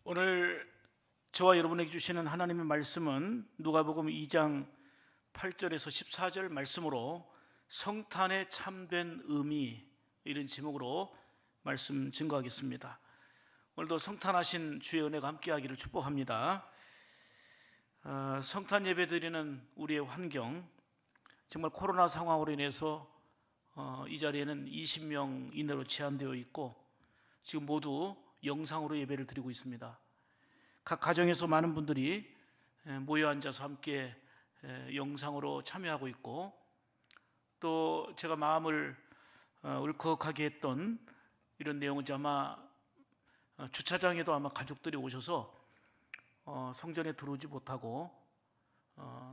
오늘 저와 여러분에게 주시는 하나님의 말씀은 누가복음 2장 8절에서 14절 말씀으로 성탄의 참된 의미, 이런 제목으로 말씀 증거하겠습니다. 오늘도 성탄하신 주의 은혜가 함께하기를 축복합니다. 성탄 예배 드리는 우리의 환경, 정말 코로나 상황으로 인해서 이 자리에는 20명 이내로 제한되어 있고 지금 모두 영상으로 예배를 드리고 있습니다. 각 가정에서 많은 분들이 모여 앉아서 함께 영상으로 참여하고 있고, 또 제가 마음을 울컥하게 했던 이런 내용은 아마 주차장에도 아마 가족들이 오셔서 성전에 들어오지 못하고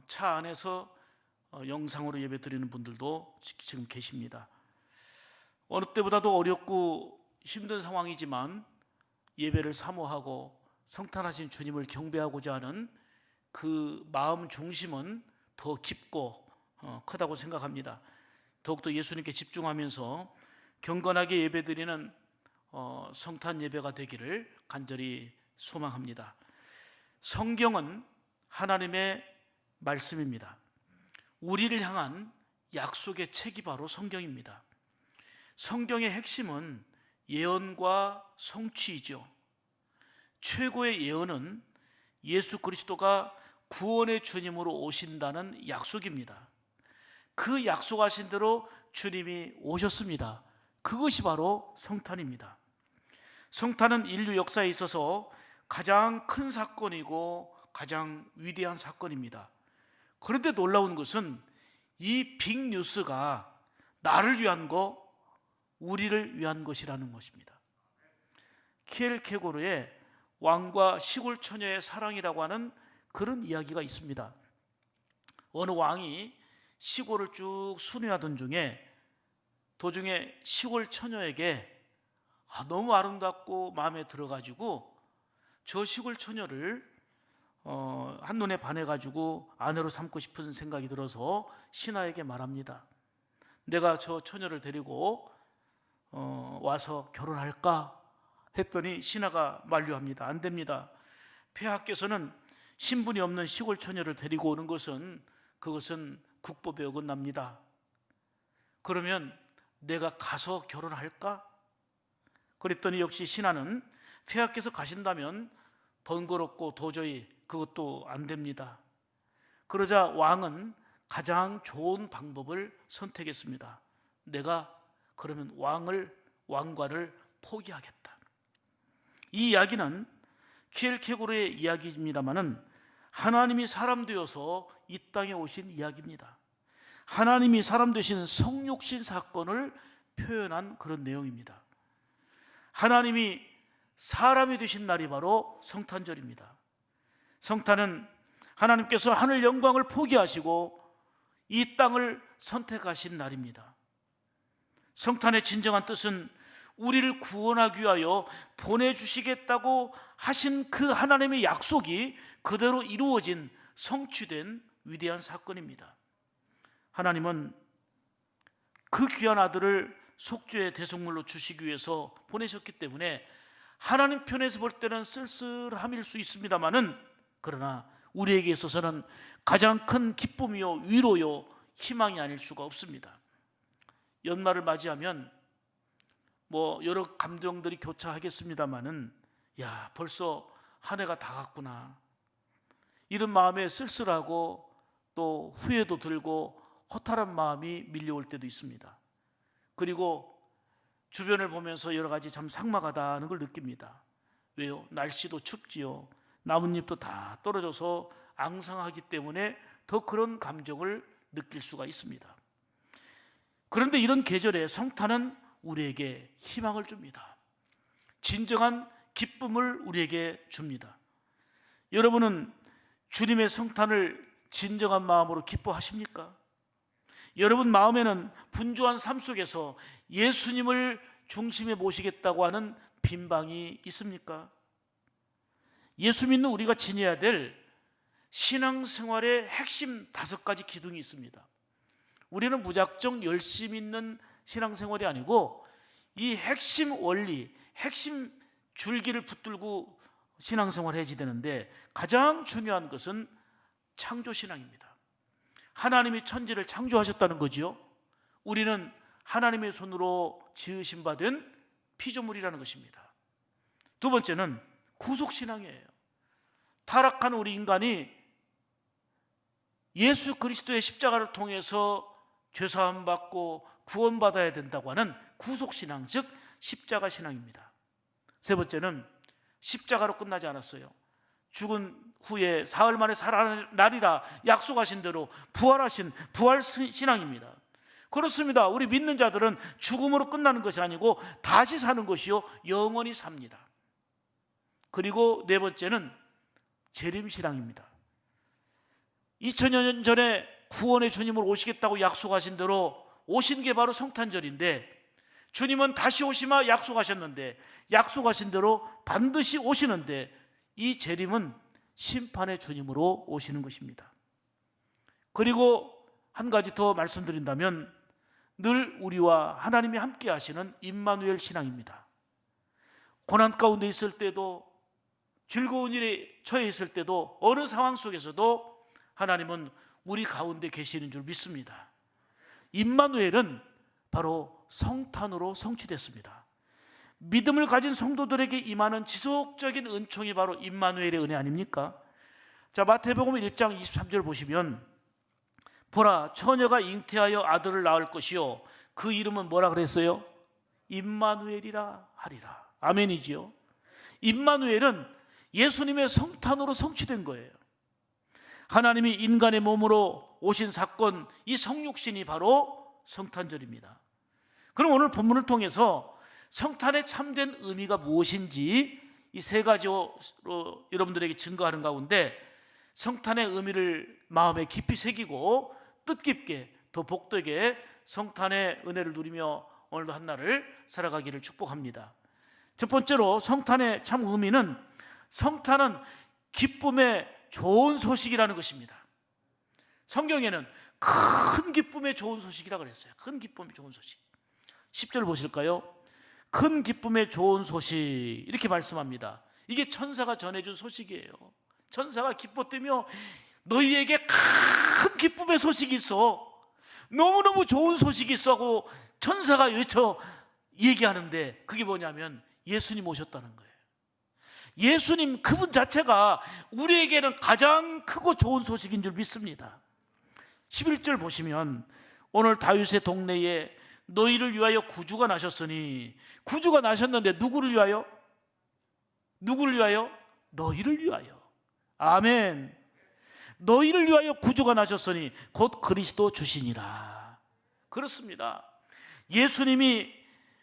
차 안에서 영상으로 예배 드리는 분들도 지금 계십니다. 어느 때보다도 어렵고 힘든 상황이지만 예배를 사모하고 성탄하신 주님을 경배하고자 하는 그 마음 중심은 더 깊고 크다고 생각합니다. 더욱더 예수님께 집중하면서 경건하게 예배드리는 성탄 예배가 되기를 간절히 소망합니다. 성경은 하나님의 말씀입니다. 우리를 향한 약속의 책이 바로 성경입니다. 성경의 핵심은 예언과 성취이죠. 최고의 예언은 예수 그리스도가 구원의 주님으로 오신다는 약속입니다. 그 약속하신 대로 주님이 오셨습니다. 그것이 바로 성탄입니다. 성탄은 인류 역사에 있어서 가장 큰 사건이고 가장 위대한 사건입니다. 그런데 놀라운 것은 이 빅뉴스가 나를 위한 거, 우리를 위한 것이라는 것입니다. 키엘케고르의 왕과 시골 처녀의 사랑이라고 하는 그런 이야기가 있습니다. 어느 왕이 시골을 쭉 순회하던 중에 도중에 시골 처녀에게 너무 아름답고 마음에 들어가지고 저 시골 처녀를 한눈에 반해가지고 아내로 삼고 싶은 생각이 들어서 신하에게 말합니다. 내가 저 처녀를 데리고 와서 결혼할까? 했더니 신하가 만류합니다. 안 됩니다. 폐하께서는 신분이 없는 시골 처녀를 데리고 오는 것은 그것은 국법에 어긋납니다. 그러면 내가 가서 결혼할까? 그랬더니 역시 신하는 폐하께서 가신다면 번거롭고 도저히 그것도 안 됩니다. 그러자 왕은 가장 좋은 방법을 선택했습니다. 내가 그러면 왕과를 포기하겠다. 이 이야기는 키엘케고르의 이야기입니다마는 하나님이 사람 되어서 이 땅에 오신 이야기입니다. 하나님이 사람 되신 성육신 사건을 표현한 그런 내용입니다. 하나님이 사람이 되신 날이 바로 성탄절입니다. 성탄은 하나님께서 하늘 영광을 포기하시고 이 땅을 선택하신 날입니다. 성탄의 진정한 뜻은 우리를 구원하기 위하여 보내주시겠다고 하신 그 하나님의 약속이 그대로 이루어진, 성취된 위대한 사건입니다. 하나님은 그 귀한 아들을 속죄의 대속물로 주시기 위해서 보내셨기 때문에 하나님 편에서 볼 때는 쓸쓸함일 수 있습니다마는, 그러나 우리에게 있어서는 가장 큰 기쁨이요 위로요 희망이 아닐 수가 없습니다. 연말을 맞이하면 여러 감정들이 교차하겠습니다마는 벌써 한 해가 다 갔구나, 이런 마음에 쓸쓸하고 또 후회도 들고 허탈한 마음이 밀려올 때도 있습니다. 그리고 주변을 보면서 여러 가지 참 삭막하다는 걸 느낍니다. 왜요? 날씨도 춥지요. 나뭇잎도 다 떨어져서 앙상하기 때문에 더 그런 감정을 느낄 수가 있습니다. 그런데 이런 계절에 성탄은 우리에게 희망을 줍니다. 진정한 기쁨을 우리에게 줍니다. 여러분은 주님의 성탄을 진정한 마음으로 기뻐하십니까? 여러분 마음에는 분주한 삶 속에서 예수님을 중심에 모시겠다고 하는 빈방이 있습니까? 예수 믿는 우리가 지녀야 될 신앙생활의 핵심 5가지 기둥이 있습니다. 우리는 무작정 열심히 있는 신앙생활이 아니고 이 핵심 원리, 핵심 줄기를 붙들고 신앙생활을 해야지 되는데 가장 중요한 것은 창조신앙입니다. 하나님이 천지를 창조하셨다는 거지요. 우리는 하나님의 손으로 지으신 바 된 피조물이라는 것입니다. 두 번째는 구속신앙이에요. 타락한 우리 인간이 예수 그리스도의 십자가를 통해서 죄사함 받고 구원받아야 된다고 하는 구속신앙, 즉 십자가 신앙입니다. 세 번째는 십자가로 끝나지 않았어요. 죽은 후에 사흘 만에 살아나리라 약속하신 대로 부활하신 부활신앙입니다. 그렇습니다. 우리 믿는 자들은 죽음으로 끝나는 것이 아니고 다시 사는 것이요 영원히 삽니다. 그리고 네 번째는 재림신앙입니다. 2000여 년 전에 구원의 주님을 오시겠다고 약속하신 대로 오신 게 바로 성탄절인데, 주님은 다시 오시마 약속하셨는데 약속하신 대로 반드시 오시는데, 이 재림은 심판의 주님으로 오시는 것입니다. 그리고 한 가지 더 말씀드린다면 늘 우리와 하나님이 함께 하시는 임마누엘 신앙입니다. 고난 가운데 있을 때도, 즐거운 일에 처해 있을 때도, 어느 상황 속에서도 하나님은 우리 가운데 계시는 줄 믿습니다. 임마누엘은 바로 성탄으로 성취됐습니다. 믿음을 가진 성도들에게 임하는 지속적인 은총이 바로 임마누엘의 은혜 아닙니까? 자, 마태복음 1장 23절 보시면, 보라, 처녀가 잉태하여 아들을 낳을 것이요 그 이름은 뭐라 그랬어요? 임마누엘이라 하리라. 아멘이지요. 임마누엘은 예수님의 성탄으로 성취된 거예요. 하나님이 인간의 몸으로 오신 사건, 이 성육신이 바로 성탄절입니다. 그럼 오늘 본문을 통해서 성탄의 참된 의미가 무엇인지 이 세 가지로 여러분들에게 증거하는 가운데, 성탄의 의미를 마음에 깊이 새기고 뜻깊게 더 복되게 성탄의 은혜를 누리며 오늘도 한 날을 살아가기를 축복합니다. 첫 번째로 성탄의 참 의미는, 성탄은 기쁨의 좋은 소식이라는 것입니다. 성경에는 큰 기쁨의 좋은 소식이라고 그랬어요. 큰 기쁨의 좋은 소식. 10절 보실까요? 큰 기쁨의 좋은 소식, 이렇게 말씀합니다. 이게 천사가 전해준 소식이에요. 천사가 기뻤다며 너희에게 큰 기쁨의 소식이 있어, 너무너무 좋은 소식이 있어 하고 천사가 외쳐 얘기하는데, 그게 뭐냐면 예수님 오셨다는 거예요. 예수님 그분 자체가 우리에게는 가장 크고 좋은 소식인 줄 믿습니다. 11절 보시면, 오늘 다윗의 동네에 너희를 위하여 구주가 나셨으니, 구주가 나셨는데 누구를 위하여? 누구를 위하여? 너희를 위하여. 아멘. 너희를 위하여 구주가 나셨으니 곧 그리스도 주시니라. 그렇습니다. 예수님이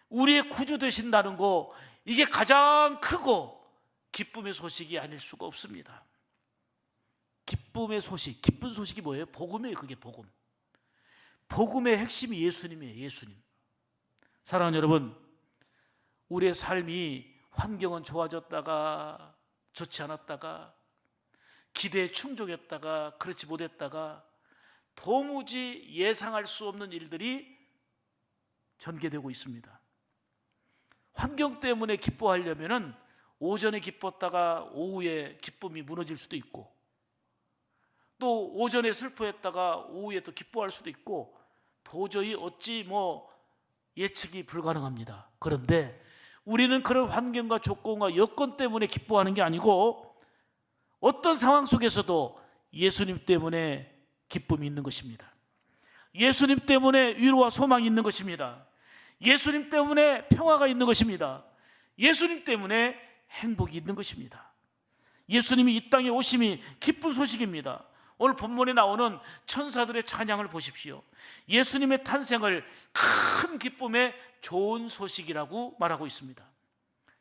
우리의 구주 되신다는 거, 이게 가장 크고 기쁨의 소식이 아닐 수가 없습니다. 기쁨의 소식, 기쁜 소식이 뭐예요? 복음이에요. 그게 복음. 복음의 핵심이 예수님이에요. 예수님. 사랑하는 여러분, 우리의 삶이 환경은 좋아졌다가 좋지 않았다가, 기대에 충족했다가 그렇지 못했다가, 도무지 예상할 수 없는 일들이 전개되고 있습니다. 환경 때문에 기뻐하려면은 오전에 기뻤다가 오후에 기쁨이 무너질 수도 있고, 또 오전에 슬퍼했다가 오후에 또 기뻐할 수도 있고, 도저히 어찌 예측이 불가능합니다. 그런데 우리는 그런 환경과 조건과 여건 때문에 기뻐하는 게 아니고, 어떤 상황 속에서도 예수님 때문에 기쁨이 있는 것입니다. 예수님 때문에 위로와 소망이 있는 것입니다. 예수님 때문에 평화가 있는 것입니다. 예수님 때문에 행복이 있는 것입니다. 예수님이 이 땅에 오심이 기쁜 소식입니다. 오늘 본문에 나오는 천사들의 찬양을 보십시오. 예수님의 탄생을 큰 기쁨의 좋은 소식이라고 말하고 있습니다.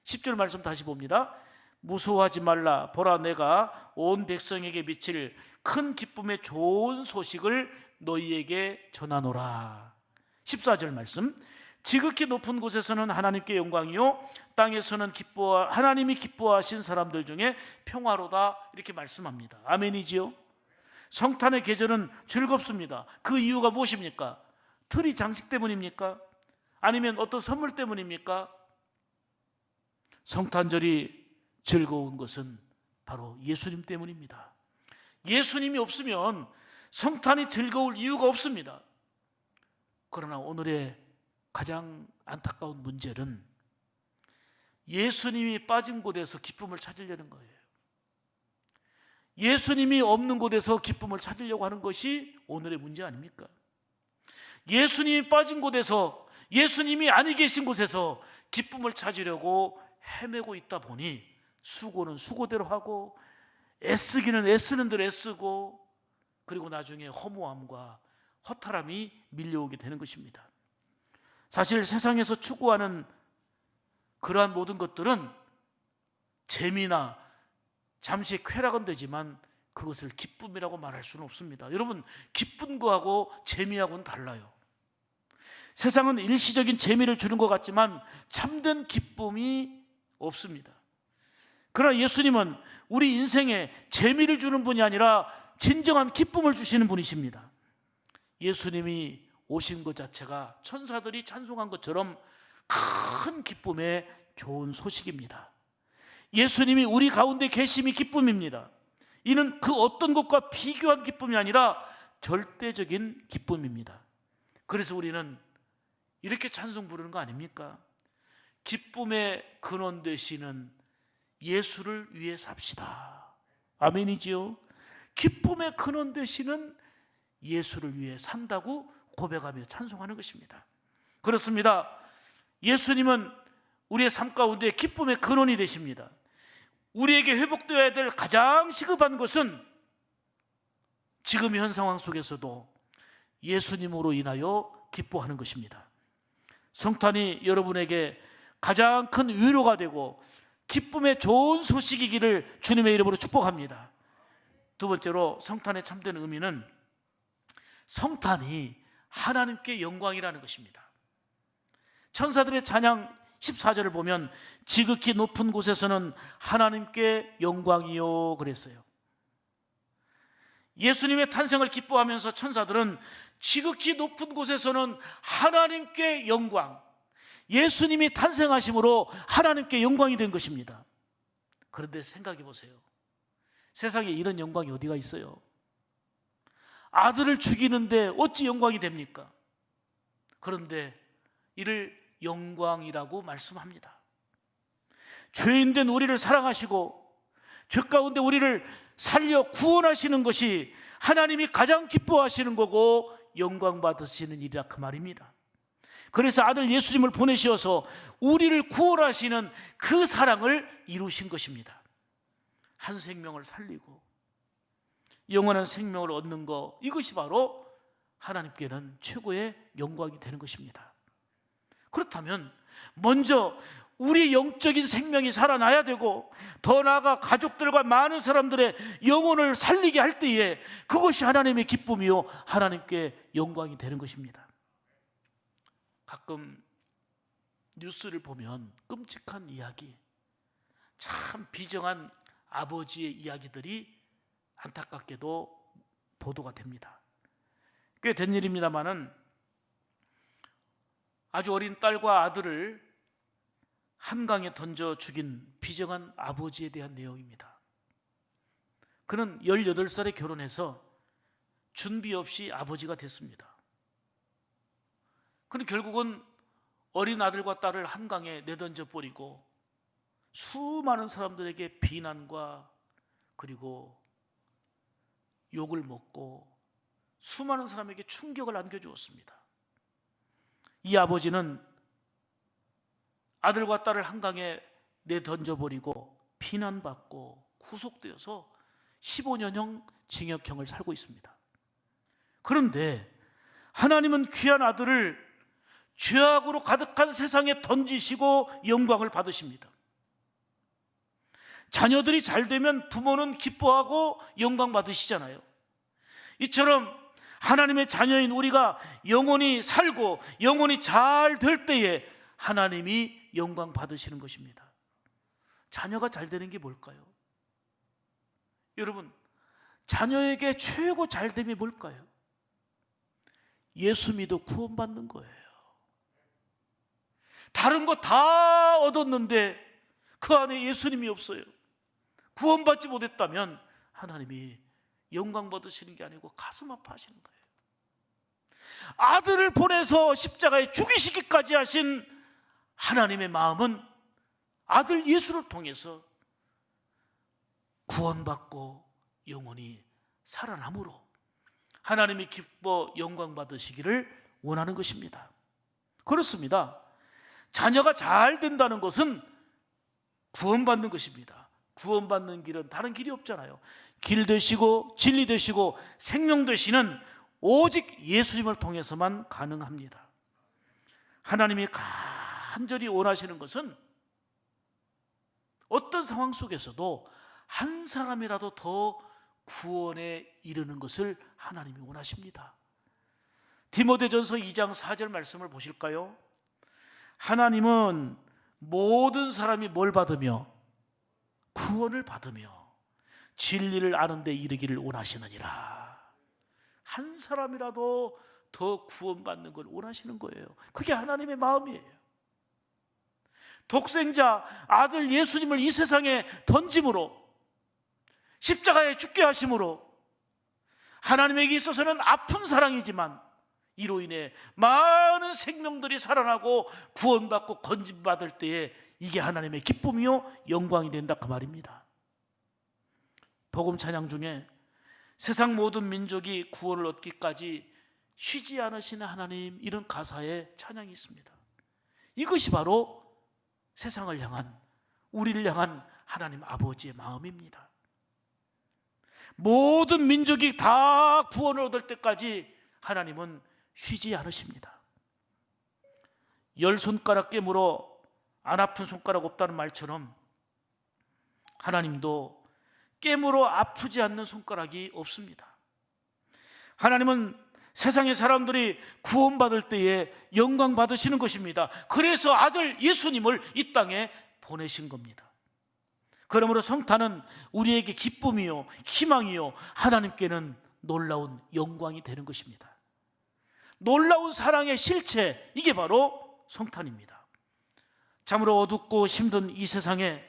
10절 말씀 다시 봅니다. 무서워하지 말라, 보라 내가 온 백성에게 미칠 큰 기쁨의 좋은 소식을 너희에게 전하노라. 14절 말씀, 지극히 높은 곳에서는 하나님께 영광이요 땅에서는 하나님이 기뻐하신 사람들 중에 평화로다, 이렇게 말씀합니다. 아멘이지요? 성탄의 계절은 즐겁습니다. 그 이유가 무엇입니까? 트리 장식 때문입니까? 아니면 어떤 선물 때문입니까? 성탄절이 즐거운 것은 바로 예수님 때문입니다. 예수님이 없으면 성탄이 즐거울 이유가 없습니다. 그러나 오늘의 가장 안타까운 문제는 예수님이 빠진 곳에서 기쁨을 찾으려는 거예요. 예수님이 없는 곳에서 기쁨을 찾으려고 하는 것이 오늘의 문제 아닙니까? 예수님이 빠진 곳에서, 예수님이 아니 계신 곳에서 기쁨을 찾으려고 헤매고 있다 보니 수고는 수고대로 하고 애쓰기는 애쓰는 대로 애쓰고, 그리고 나중에 허무함과 허탈함이 밀려오게 되는 것입니다. 사실 세상에서 추구하는 그러한 모든 것들은 재미나 잠시 쾌락은 되지만 그것을 기쁨이라고 말할 수는 없습니다. 여러분, 기쁜 거하고 재미하고는 달라요. 세상은 일시적인 재미를 주는 것 같지만 참된 기쁨이 없습니다. 그러나 예수님은 우리 인생에 재미를 주는 분이 아니라 진정한 기쁨을 주시는 분이십니다. 예수님이 오신 것 자체가 천사들이 찬송한 것처럼 큰 기쁨의 좋은 소식입니다. 예수님이 우리 가운데 계심이 기쁨입니다. 이는 그 어떤 것과 비교한 기쁨이 아니라 절대적인 기쁨입니다. 그래서 우리는 이렇게 찬송 부르는 거 아닙니까? 기쁨의 근원 되시는 예수를 위해 삽시다. 아멘이지요? 기쁨의 근원 되시는 예수를 위해 산다고 고백하며 찬송하는 것입니다. 그렇습니다. 예수님은 우리의 삶 가운데 기쁨의 근원이 되십니다. 우리에게 회복되어야 될 가장 시급한 것은 지금 현 상황 속에서도 예수님으로 인하여 기뻐하는 것입니다. 성탄이 여러분에게 가장 큰 위로가 되고 기쁨의 좋은 소식이기를 주님의 이름으로 축복합니다. 두 번째로, 성탄의 참된 의미는 성탄이 하나님께 영광이라는 것입니다. 천사들의 찬양 14절을 보면 지극히 높은 곳에서는 하나님께 영광이요 그랬어요. 예수님의 탄생을 기뻐하면서 천사들은 지극히 높은 곳에서는 하나님께 영광, 예수님이 탄생하심으로 하나님께 영광이 된 것입니다. 그런데 생각해 보세요. 세상에 이런 영광이 어디가 있어요? 아들을 죽이는데 어찌 영광이 됩니까? 그런데 이를 영광이라고 말씀합니다. 죄인된 우리를 사랑하시고 죄 가운데 우리를 살려 구원하시는 것이 하나님이 가장 기뻐하시는 거고 영광 받으시는 일이라 그 말입니다. 그래서 아들 예수님을 보내셔서 우리를 구원하시는 그 사랑을 이루신 것입니다. 한 생명을 살리고 영원한 생명을 얻는 것, 이것이 바로 하나님께는 최고의 영광이 되는 것입니다. 그렇다면 먼저 우리 영적인 생명이 살아나야 되고, 더 나아가 가족들과 많은 사람들의 영혼을 살리게 할 때에 그것이 하나님의 기쁨이요 하나님께 영광이 되는 것입니다. 가끔 뉴스를 보면 끔찍한 이야기, 참 비정한 아버지의 이야기들이 안타깝게도 보도가 됩니다. 꽤 된 일입니다마는 아주 어린 딸과 아들을 한강에 던져 죽인 비정한 아버지에 대한 내용입니다. 그는 18살에 결혼해서 준비 없이 아버지가 됐습니다. 그는 결국은 어린 아들과 딸을 한강에 내던져 버리고 수많은 사람들에게 비난과 그리고 욕을 먹고 수많은 사람에게 충격을 안겨주었습니다. 이 아버지는 아들과 딸을 한강에 내던져버리고 비난받고 구속되어서 15년형 징역형을 살고 있습니다. 그런데 하나님은 귀한 아들을 죄악으로 가득한 세상에 던지시고 영광을 받으십니다. 자녀들이 잘 되면 부모는 기뻐하고 영광 받으시잖아요. 이처럼 하나님의 자녀인 우리가 영원히 살고 영원히 잘 될 때에 하나님이 영광 받으시는 것입니다. 자녀가 잘 되는 게 뭘까요? 여러분, 자녀에게 최고 잘됨이 뭘까요? 예수 믿어 구원받는 거예요. 다른 거 다 얻었는데 그 안에 예수님이 없어요. 구원받지 못했다면 하나님이 영광 받으시는 게 아니고 가슴 아파하시는 거예요. 아들을 보내서 십자가에 죽이시기까지 하신 하나님의 마음은 아들 예수를 통해서 구원받고 영원히 살아남으로 하나님이 기뻐 영광 받으시기를 원하는 것입니다. 그렇습니다. 자녀가 잘 된다는 것은 구원받는 것입니다. 구원받는 길은 다른 길이 없잖아요. 길 되시고 진리 되시고 생명 되시는 오직 예수님을 통해서만 가능합니다. 하나님이 간절히 원하시는 것은 어떤 상황 속에서도 한 사람이라도 더 구원에 이르는 것을 하나님이 원하십니다. 디모데전서 2장 4절 말씀을 보실까요? 하나님은 모든 사람이 뭘 받으며 구원을 받으며 진리를 아는 데 이르기를 원하시느니라. 한 사람이라도 더 구원받는 걸 원하시는 거예요. 그게 하나님의 마음이에요. 독생자 아들 예수님을 이 세상에 던짐으로 십자가에 죽게 하심으로 하나님에게 있어서는 아픈 사랑이지만 이로 인해 많은 생명들이 살아나고 구원받고 건진받을 때에 이게 하나님의 기쁨이요 영광이 된다 그 말입니다. 복음 찬양 중에 세상 모든 민족이 구원을 얻기까지 쉬지 않으시는 하나님, 이런 가사의 찬양이 있습니다. 이것이 바로 세상을 향한, 우리를 향한 하나님 아버지의 마음입니다. 모든 민족이 다 구원을 얻을 때까지 하나님은 쉬지 않으십니다. 10손가락 깨물어 안 아픈 손가락 없다는 말처럼 하나님도 깨물어 아프지 않는 손가락이 없습니다. 하나님은 세상의 사람들이 구원받을 때에 영광 받으시는 것입니다. 그래서 아들 예수님을 이 땅에 보내신 겁니다. 그러므로 성탄은 우리에게 기쁨이요 희망이요 하나님께는 놀라운 영광이 되는 것입니다. 놀라운 사랑의 실체, 이게 바로 성탄입니다. 참으로 어둡고 힘든 이 세상에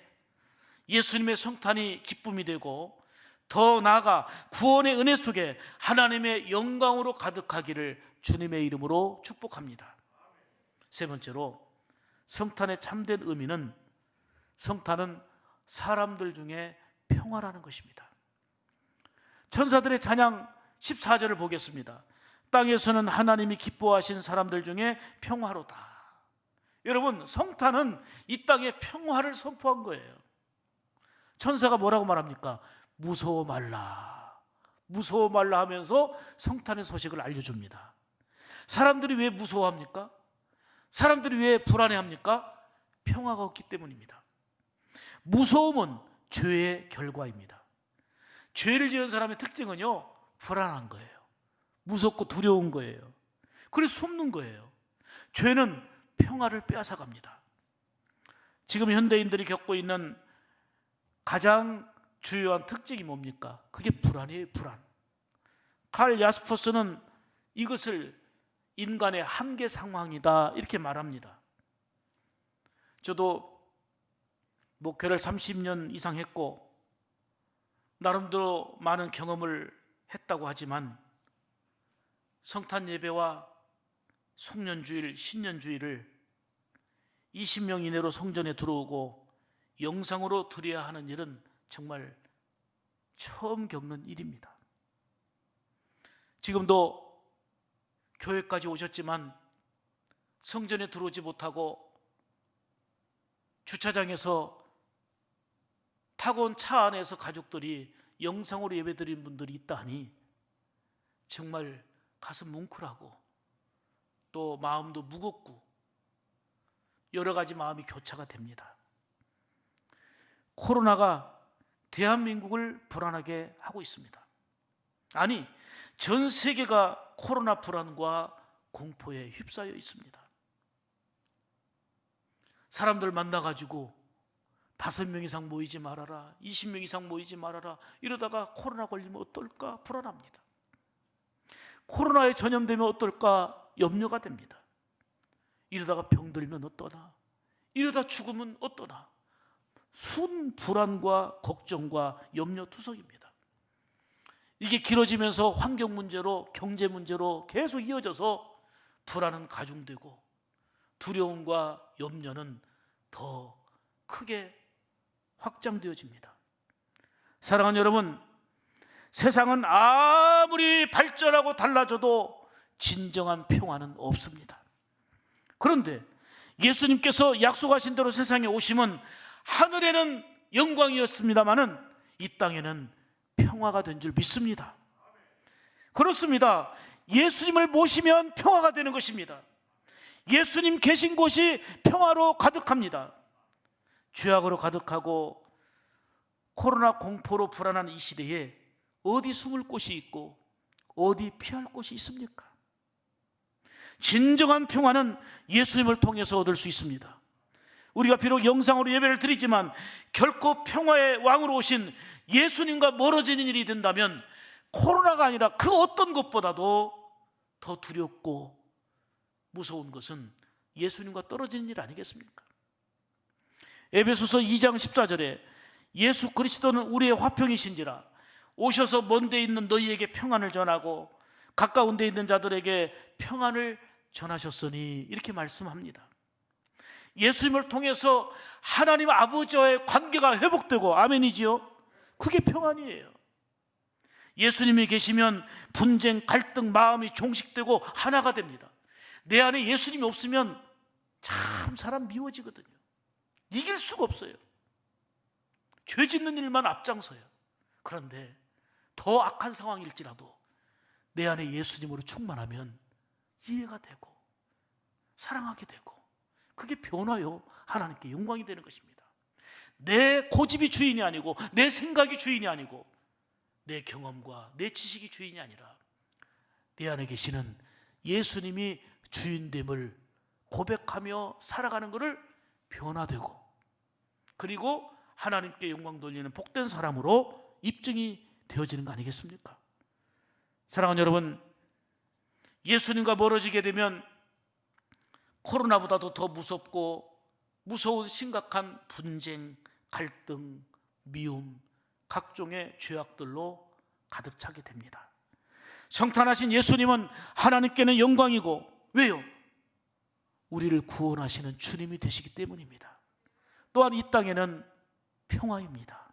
예수님의 성탄이 기쁨이 되고 더 나아가 구원의 은혜 속에 하나님의 영광으로 가득하기를 주님의 이름으로 축복합니다. 세 번째로, 성탄의 참된 의미는, 성탄은 사람들 중에 평화라는 것입니다. 천사들의 찬양 14절을 보겠습니다. 땅에서는 하나님이 기뻐하신 사람들 중에 평화로다. 여러분, 성탄은 이 땅에 평화를 선포한 거예요. 천사가 뭐라고 말합니까? 무서워 말라, 무서워 말라 하면서 성탄의 소식을 알려줍니다. 사람들이 왜 무서워합니까? 사람들이 왜 불안해합니까? 평화가 없기 때문입니다. 무서움은 죄의 결과입니다. 죄를 지은 사람의 특징은요, 불안한 거예요. 무섭고 두려운 거예요. 그래서 숨는 거예요. 죄는 평화를 빼앗아갑니다. 지금 현대인들이 겪고 있는 가장 주요한 특징이 뭡니까? 그게 불안이에요. 불안. 칼 야스퍼스는 이것을 인간의 한계 상황이다 이렇게 말합니다. 저도 목회를 30년 이상 했고 나름대로 많은 경험을 했다고 하지만 성탄 예배와 송년주일, 신년주일을 20명 이내로 성전에 들어오고 영상으로 드려야 하는 일은 정말 처음 겪는 일입니다. 지금도 교회까지 오셨지만 성전에 들어오지 못하고 주차장에서 타고 온 차 안에서 가족들이 영상으로 예배드린 분들이 있다 하니 정말 가슴 뭉클하고 또 마음도 무겁고 여러 가지 마음이 교차가 됩니다. 코로나가 대한민국을 불안하게 하고 있습니다. 아니, 전 세계가 코로나 불안과 공포에 휩싸여 있습니다. 사람들 만나가지고 5명 이상 모이지 말아라, 20명 이상 모이지 말아라, 이러다가 코로나 걸리면 어떨까 불안합니다. 코로나에 전염되면 어떨까 염려가 됩니다. 이러다가 병들면 어떠나, 이러다 죽으면 어떠나, 순 불안과 걱정과 염려투성입니다. 이게 길어지면서 환경 문제로, 경제 문제로 계속 이어져서 불안은 가중되고 두려움과 염려는 더 크게 확장되어집니다. 사랑하는 여러분, 세상은 아무리 발전하고 달라져도 진정한 평화는 없습니다. 그런데 예수님께서 약속하신 대로 세상에 오심은 하늘에는 영광이었습니다마는 이 땅에는 평화가 된 줄 믿습니다. 그렇습니다. 예수님을 모시면 평화가 되는 것입니다. 예수님 계신 곳이 평화로 가득합니다. 죄악으로 가득하고 코로나 공포로 불안한 이 시대에 어디 숨을 곳이 있고 어디 피할 곳이 있습니까? 진정한 평화는 예수님을 통해서 얻을 수 있습니다. 우리가 비록 영상으로 예배를 드리지만 결코 평화의 왕으로 오신 예수님과 멀어지는 일이 된다면 코로나가 아니라 그 어떤 것보다도 더 두렵고 무서운 것은 예수님과 떨어지는 일 아니겠습니까? 에베소서 2장 14절에 예수 그리스도는 우리의 화평이신지라 오셔서 먼 데 있는 너희에게 평안을 전하고 가까운 데 있는 자들에게 평안을 전하셨으니 이렇게 말씀합니다. 예수님을 통해서 하나님 아버지와의 관계가 회복되고, 아멘이지요? 그게 평안이에요. 예수님이 계시면 분쟁, 갈등, 마음이 종식되고 하나가 됩니다. 내 안에 예수님이 없으면 참 사람 미워지거든요. 이길 수가 없어요. 죄 짓는 일만 앞장서요. 그런데 더 악한 상황일지라도 내 안에 예수님으로 충만하면 이해가 되고 사랑하게 되고, 그게 변화요 하나님께 영광이 되는 것입니다. 내 고집이 주인이 아니고, 내 생각이 주인이 아니고, 내 경험과 내 지식이 주인이 아니라 내 안에 계시는 예수님이 주인됨을 고백하며 살아가는 것을 변화되고, 그리고 하나님께 영광 돌리는 복된 사람으로 입증이 되어지는 거 아니겠습니까? 사랑하는 여러분, 예수님과 멀어지게 되면 코로나보다도 더 무섭고 무서운 심각한 분쟁, 갈등, 미움, 각종의 죄악들로 가득 차게 됩니다. 성탄하신 예수님은 하나님께는 영광이고, 왜요? 우리를 구원하시는 주님이 되시기 때문입니다. 또한 이 땅에는 평화입니다.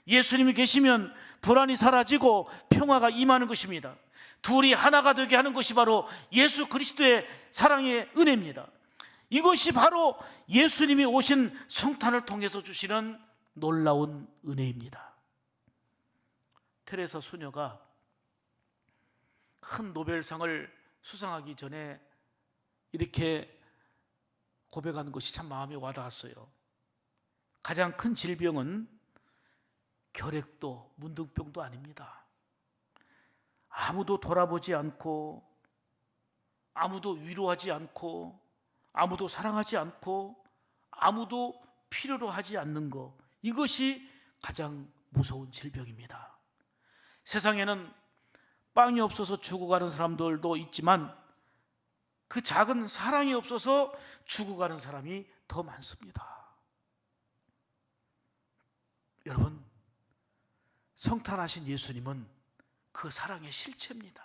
예수님이 계시면 불안이 사라지고 평화가 임하는 것입니다. 둘이 하나가 되게 하는 것이 바로 예수 그리스도의 사랑의 은혜입니다. 이것이 바로 예수님이 오신 성탄을 통해서 주시는 놀라운 은혜입니다. 테레사 수녀가 큰 노벨상을 수상하기 전에 이렇게 고백하는 것이 참 마음에 와닿았어요. 가장 큰 질병은 결핵도 문둥병도 아닙니다. 아무도 돌아보지 않고, 아무도 위로하지 않고, 아무도 사랑하지 않고, 아무도 필요로 하지 않는 것, 이것이 가장 무서운 질병입니다. 세상에는 빵이 없어서 죽어가는 사람들도 있지만 그 작은 사랑이 없어서 죽어가는 사람이 더 많습니다. 여러분, 성탄하신 예수님은 그 사랑의 실체입니다.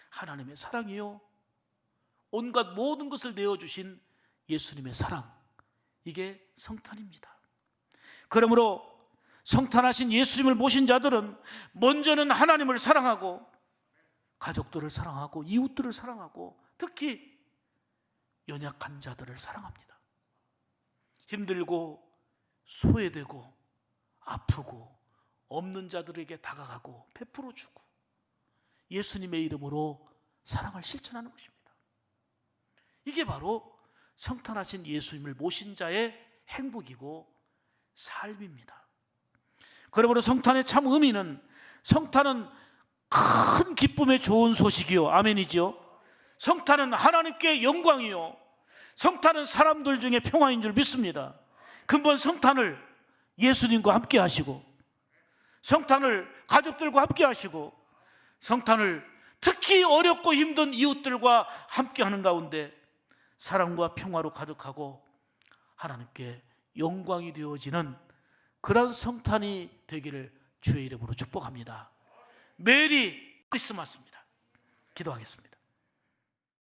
하나님의 사랑이요, 온갖 모든 것을 내어주신 예수님의 사랑, 이게 성탄입니다. 그러므로 성탄하신 예수님을 모신 자들은 먼저는 하나님을 사랑하고, 가족들을 사랑하고, 이웃들을 사랑하고, 특히 연약한 자들을 사랑합니다. 힘들고 소외되고 아프고 없는 자들에게 다가가고 베풀어 주고 예수님의 이름으로 사랑을 실천하는 것입니다. 이게 바로 성탄하신 예수님을 모신 자의 행복이고 삶입니다. 그러므로 성탄의 참 의미는, 성탄은 큰 기쁨의 좋은 소식이요, 아멘이죠. 성탄은 하나님께 영광이요, 성탄은 사람들 중에 평화인 줄 믿습니다. 근본 성탄을 예수님과 함께 하시고, 성탄을 가족들과 함께 하시고, 성탄을 특히 어렵고 힘든 이웃들과 함께 하는 가운데 사랑과 평화로 가득하고 하나님께 영광이 되어지는 그런 성탄이 되기를 주의 이름으로 축복합니다. 메리 크리스마스입니다. 기도하겠습니다.